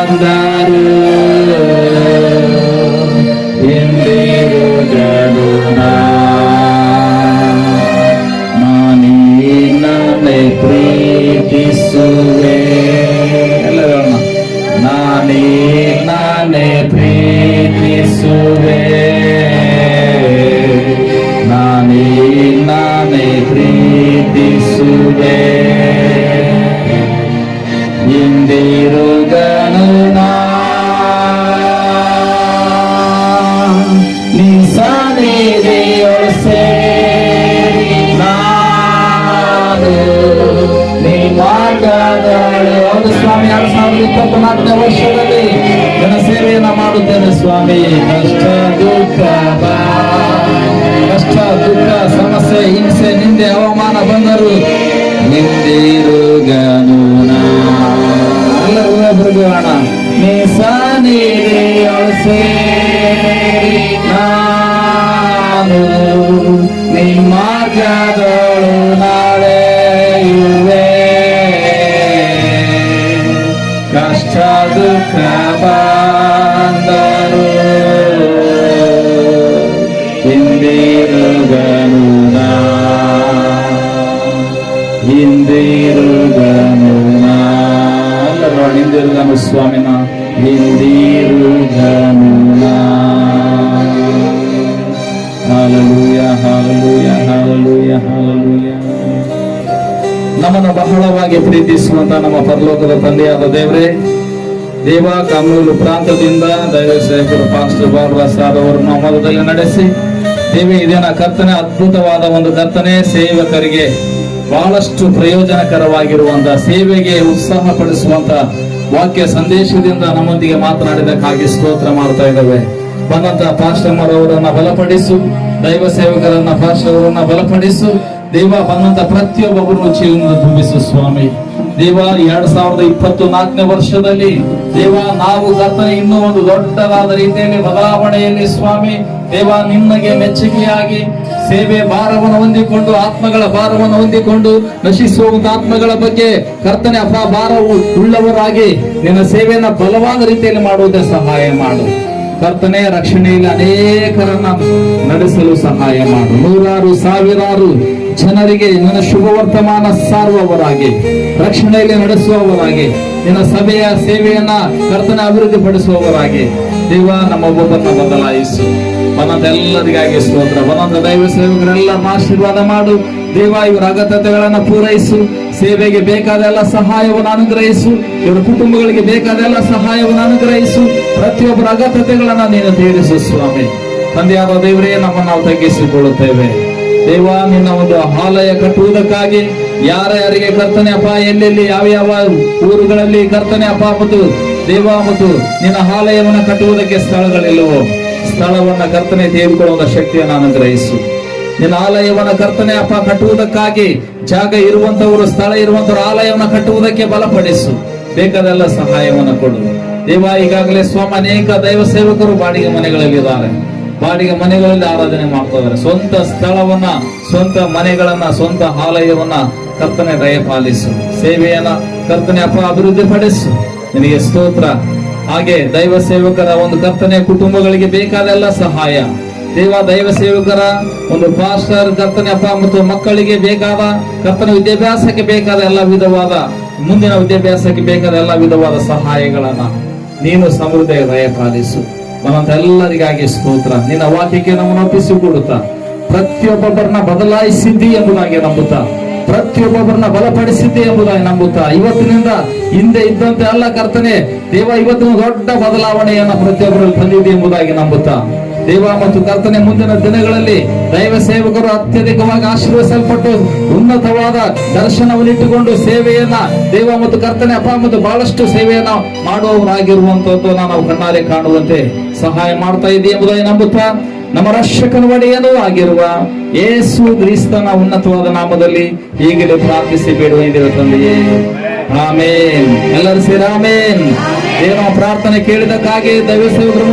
ಬಂದರು ಹಿಂದಿರುಗಲು ನಾನೇ ಪ್ರೀತಿಸುವೆ ಎಲ್ಲರೂ ನಾನೇ ಪ್ರೀತಿಸುವೆ ನಾನೇ ಪ್ರೀತಿಸುವೆ ಹಿಂದಿರುಗನು ನೀ ಸನ್ನಿಧಿಯೊಳು ಸೇರಿ ನಾನು ನೀ ಮಾರ್ಗಗಳು ಹೌದು ಸ್ವಾಮಿ 2024ನೇ ವರ್ಷದಲ್ಲಿ ನನ್ನ ಸೇವೆಯನ್ನ ಮಾಡುತ್ತೇನೆ ಸ್ವಾಮಿ. ಕಷ್ಟ ದುಃಖ ಸಮಸ್ಯೆ ಹಿಂಸೆ ನಿಂದೆ ಅವಮಾನ ಬಂದರು ಹಿಂದಿರುಗನು ಎಲ್ಲರೂ ಬರುಗೋಣ ನೀ ಸನ್ನಿಧಿಯೊಳು ಸೇರಿ ನಾನು ನೀ ಮಾರ್ಗದೊಳು ನಡೆಯುವೆ ಕಷ್ಟ ದುಃಖ ಬಂದರು ಹಿಂದಿರುಗನು ಎಲ್ಲರೂ ಹಿಂದಿರುಗನು ಸ್ವಾಮಿನ ಹಿಂದಿರುಗನು ಹಾಲೆಲೂಯ ಹಾಲೆಲೂಯ ಹಾಲೆಲೂಯ ಹಾಲೆಲೂಯ. ನಮ್ಮನ್ನು ಬಹಳವಾಗಿ ಪ್ರೀತಿಸುವಂತ ನಮ್ಮ ಪರಲೋಕದ ತಂದೆಯಾದ ದೇವರೇ, ದೇವ ಕಮೂಲು ಪ್ರಾಂತದಿಂದ ದೈವ ಸೇವಕರು ಪಾಸ್ಟರ್ ಬಾಲರಾಜ್ ಅವರನ್ನು ಮೊದಲದಲ್ಲಿ ನಡೆಸಿ ದೇವಿ ಇದೇನ ಕರ್ತನೆ ಅದ್ಭುತವಾದ ಒಂದು ಕರ್ತನೆ ಸೇವಕರಿಗೆ ಬಹಳಷ್ಟು ಪ್ರಯೋಜನಕರವಾಗಿರುವಂತ ಸೇವೆಗೆ ಉತ್ಸಾಹ ಪಡಿಸುವಂತ ವಾಕ್ಯ ಸಂದೇಶದಿಂದ ನಮ್ಮೊಂದಿಗೆ ಮಾತನಾಡಿದಕ್ಕಾಗಿ ಸ್ತೋತ್ರ ಮಾಡ್ತಾ ಇದ್ದೇವೆ. ಬಂದಂತ ಪಾಸ್ಟರ್ ಅವರನ್ನ ಬಲಪಡಿಸು, ದೈವ ಸೇವಕರನ್ನ ಪಾಸ್ಟರ್ ಅವರನ್ನ ಬಲಪಡಿಸು ದೇವ. ಬಂದಂತ ಪ್ರತಿಯೊಬ್ಬರನ್ನು ಜೀವನ ತುಂಬಿಸು ಸ್ವಾಮಿ ದೇವ. 2024ನೇ ವರ್ಷದಲ್ಲಿ ದೇವ ನಾವು ಕರ್ತನೆ ಇನ್ನೂ ಒಂದು ದೊಡ್ಡದಾದ ರೀತಿಯಲ್ಲಿ ಬದಲಾವಣೆಯಲ್ಲಿ ಸ್ವಾಮಿ ದೇವ ನಿಮಗೆ ಮೆಚ್ಚುಗೆಯಾಗಿ ಸೇವೆ ಭಾರವನ್ನು ಹೊಂದಿಕೊಂಡು ಆತ್ಮಗಳ ಭಾರವನ್ನು ಹೊಂದಿಕೊಂಡು ನಶಿಸುವಂತ ಆತ್ಮಗಳ ಬಗ್ಗೆ ಕರ್ತನೆ ಭಾರವು ಉಳ್ಳವರಾಗಿ ನಿನ್ನ ಸೇವೆಯನ್ನ ಬಲವಾದ ರೀತಿಯಲ್ಲಿ ಮಾಡುವುದೇ ಸಹಾಯ ಮಾಡು ಕರ್ತನೆ. ರಕ್ಷಣೆಯಲ್ಲಿ ಅನೇಕರನ್ನ ನಡೆಸಲು ಸಹಾಯ ಮಾಡು. ನೂರಾರು ಸಾವಿರಾರು ಜನರಿಗೆ ನಿನ್ನ ಶುಭ ವರ್ತಮಾನ ಸಾರುವವರಾಗಿ ರಕ್ಷಣೆಯಲ್ಲಿ ನಡೆಸುವವರಾಗಿ ನಿನ್ನ ಸಭೆಯ ಸೇವೆಯನ್ನ ಕರ್ತನೆ ಅಭಿವೃದ್ಧಿ ಪಡಿಸುವವರಾಗಿ ದೇವ ನಮ್ಮೊಬ್ಬರನ್ನ ಬದಲಾಯಿಸು. ಬನಂತ ಎಲ್ಲರಿಗಾಗಿ ಸ್ತೋತ್ರ. ಬನಂತ ದೈವ ಸೇವಕರೆಲ್ಲ ಆಶೀರ್ವಾದ ಮಾಡು ದೇವ. ಇವರ ಅಗತ್ಯತೆಗಳನ್ನ ಪೂರೈಸು. ಸೇವೆಗೆ ಬೇಕಾದ ಎಲ್ಲ ಸಹಾಯವನ್ನು ಅನುಗ್ರಹಿಸು. ಇವರ ಕುಟುಂಬಗಳಿಗೆ ಬೇಕಾದ ಎಲ್ಲ ಸಹಾಯವನ್ನು ಅನುಗ್ರಹಿಸು. ಪ್ರತಿಯೊಬ್ಬರ ಅಗತ್ಯತೆಗಳನ್ನ ನೀನು ತೀರಿಸು ಸ್ವಾಮಿ. ತಂದೆಯಾದ ದೇವರೇ, ನಮ್ಮನ್ನು ನಾವು ತಗ್ಗಿಸಿಕೊಳ್ಳುತ್ತೇವೆ ದೇವ. ನಿನ್ನ ಒಂದು ಆಲಯ ಕಟ್ಟುವುದಕ್ಕಾಗಿ ಯಾರ್ಯಾರಿಗೆ ಕರ್ತನೆ ಅಪ್ಪ ಎಲ್ಲೆಲ್ಲಿ ಯಾವ ಯಾವ ಊರುಗಳಲ್ಲಿ ಕರ್ತನೆ ಅಪ್ಪ ಮತ್ತು ದೇವ ಮತ್ತು ನಿನ್ನ ಆಲಯವನ್ನು ಕಟ್ಟುವುದಕ್ಕೆ ಸ್ಥಳಗಳಿಲ್ಲವೋ ಸ್ಥಳವನ್ನ ಕರ್ತನೆ ತೆಗೆದುಕೊಳ್ಳುವ ಶಕ್ತಿಯನ್ನು ಅನುಗ್ರಹಿಸು. ನಿನ್ನ ಆಲಯವನ್ನ ಕರ್ತನೆ ಅಪ್ಪ ಕಟ್ಟುವುದಕ್ಕಾಗಿ ಜಾಗ ಇರುವಂತವರು ಸ್ಥಳ ಇರುವಂತವರು ಆಲಯವನ್ನು ಕಟ್ಟುವುದಕ್ಕೆ ಬಲಪಡಿಸು. ಬೇಕಾದೆಲ್ಲ ಸಹಾಯವನ್ನು ಕೊಡು ದೇವ. ಈಗಾಗಲೇ ಸ್ವಾಮಿ ಅನೇಕ ದೈವ ಸೇವಕರು ಬಾಡಿಗೆ ಮನೆಗಳಲ್ಲಿದ್ದಾರೆ. ಬಾಡಿಗೆ ಮನೆಗಳಲ್ಲಿ ಆರಾಧನೆ ಮಾಡ್ತಾ ಇದ್ದಾರೆ. ಸ್ವಂತ ಸ್ಥಳವನ್ನ, ಸ್ವಂತ ಮನೆಗಳನ್ನ, ಸ್ವಂತ ಆಲಯವನ್ನ ಕರ್ತನೆ ದಯಪಾಲಿಸು. ಸೇವೆಯನ್ನ ಕರ್ತನೆ ಅಪ್ಪ ಅಭಿವೃದ್ಧಿ ಪಡಿಸು. ನಿನಗೆ ಸ್ತೋತ್ರ. ಹಾಗೆ ದೈವ ಸೇವಕರ ಒಂದು ಕರ್ತನೆ ಕುಟುಂಬಗಳಿಗೆ ಬೇಕಾದೆಲ್ಲ ಸಹಾಯ ದೇವ. ದೈವ ಸೇವಕರ ಒಂದು ಪಾಸ್ಟರ್ ಕರ್ತನೆ ಅಪ್ಪ ಮತ್ತು ಮಕ್ಕಳಿಗೆ ಬೇಕಾದ ಕರ್ತನ ವಿದ್ಯಾಭ್ಯಾಸಕ್ಕೆ ಬೇಕಾದ ಎಲ್ಲ ವಿಧವಾದ ಮುಂದಿನ ವಿದ್ಯಾಭ್ಯಾಸಕ್ಕೆ ಬೇಕಾದ ಎಲ್ಲ ವಿಧವಾದ ಸಹಾಯಗಳನ್ನ ನೀನು ಸಮೃದ್ಧ ದಯಪಾಲಿಸು. ನಮ್ಮಂತ ಎಲ್ಲರಿಗಾಗಿ ಸ್ತೋತ್ರ. ನಿನ್ನ ವಾಕ್ಯಕ್ಕೆ ನಮ್ಮನ್ನು ಒಪ್ಪಿಸಿಕೊಡುತ್ತಾ ಪ್ರತಿಯೊಬ್ಬೊಬ್ಬರನ್ನ ಬದಲಾಯಿಸಿದ್ದಿ ಎಂಬುದಾಗಿ ನಂಬುತ್ತಾ, ಪ್ರತಿಯೊಬ್ಬೊಬ್ಬರನ್ನ ಬಲಪಡಿಸಿದ್ದೆ ಎಂಬುದಾಗಿ ನಂಬುತ್ತಾ, ಇವತ್ತಿನಿಂದ ಹಿಂದೆ ಇದ್ದಂತೆ ಅಲ್ಲ ಕರ್ತನೆ ದೇವ, ಇವತ್ತಿನ ದೊಡ್ಡ ಬದಲಾವಣೆಯನ್ನ ಪ್ರತಿಯೊಬ್ಬರಲ್ಲಿ ತಂದಿದೆ ಎಂಬುದಾಗಿ ನಂಬುತ್ತಾ ದೇವ ಮತ್ತು ಕರ್ತನೆ ಮುಂದಿನ ದಿನಗಳಲ್ಲಿ ದೈವ ಸೇವಕರು ಅತ್ಯಧಿಕವಾಗಿ ಆಶೀರ್ವದಿಸಲ್ಪಟ್ಟು ಉನ್ನತವಾದ ದರ್ಶನವನ್ನಿಟ್ಟುಕೊಂಡು ಸೇವೆಯನ್ನ ದೇವ ಮತ್ತು ಕರ್ತನೆ ಅಪ್ಪ ಮತ್ತು ಬಹಳಷ್ಟು ಸೇವೆಯನ್ನ ಮಾಡುವವರಾಗಿರುವಂತದ್ದು ನಾವು ಕಣ್ಣಾರೆ ಕಾಣುವಂತೆ ಸಹಾಯ ಮಾಡ್ತಾ ಇದ್ದೀವಿ ಎಂಬುದಾಗಿ ನಂಬುತ್ತಾ ನಮ್ಮ ರಕ್ಷಕನ ಒಡೆಯನೂ ಆಗಿರುವ ಯೇಸು ಕ್ರಿಸ್ತನ ಉನ್ನತವಾದ ನಾಮದಲ್ಲಿ ಈಗಲೇ ಪ್ರಾರ್ಥಿಸಿ ಬೇಡುವ ತಂದೆಯೇ, ಆಮೇನ್. ಎಲ್ಲರೂ ಸೇರಿ ಆಮೇನ್. ಏನೋ ಪ್ರಾರ್ಥನೆ ಕೇಳಿದಕ್ಕಾಗಿ ದೈವ ಸೇವಕರು